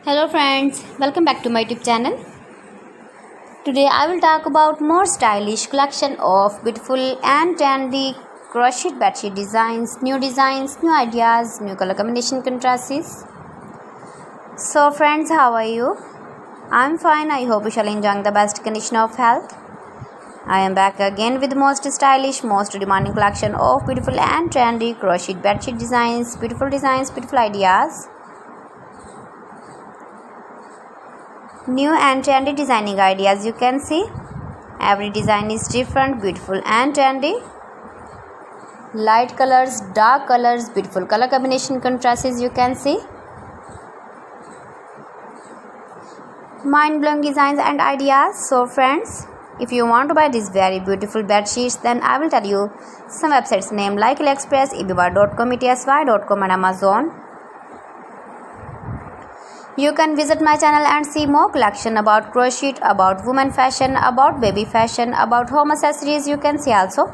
Hello friends, welcome back to my YouTube channel. Today I will talk about more stylish collection of beautiful and trendy crochet bedsheet designs, new ideas, new color combination contrasts. So friends, how are you? I'm fine. I hope you shall enjoy the best condition of health. I am back again with most stylish, most demanding collection of beautiful and trendy crochet bedsheet designs, beautiful ideas. New and trendy designing ideas. You can see every design is different, beautiful and trendy. Light colors, dark colors, beautiful color combination contrasts. You can see mind-blowing designs and ideas. So friends, if you want to buy these very beautiful bed sheets, then I will tell you some websites name like AliExpress, eBay.com, etsy.com and Amazon. You can visit my channel and see more collection about crochet, about women fashion, about baby fashion, about home accessories. You can see also.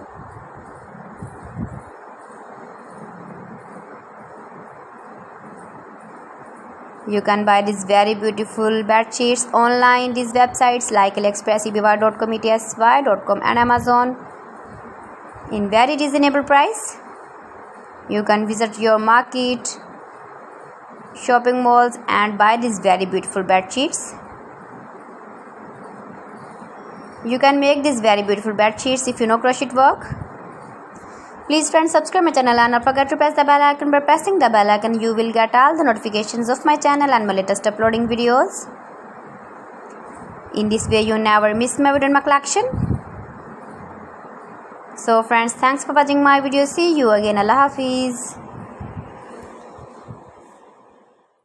You can buy these very beautiful bed sheets online. These websites like AliExpress, eBay.com, etsy.com and Amazon in very reasonable price. You can visit your market, shopping malls and buy these very beautiful bed sheets. You can make these very beautiful bed sheets if you know crochet work. Please friends, subscribe my channel and don't forget to press the bell icon. By pressing the bell icon you will get all the notifications of my channel and my latest uploading videos. In this way you never miss my video in my collection. So friends, thanks for watching my video. See you again. Allah Hafiz.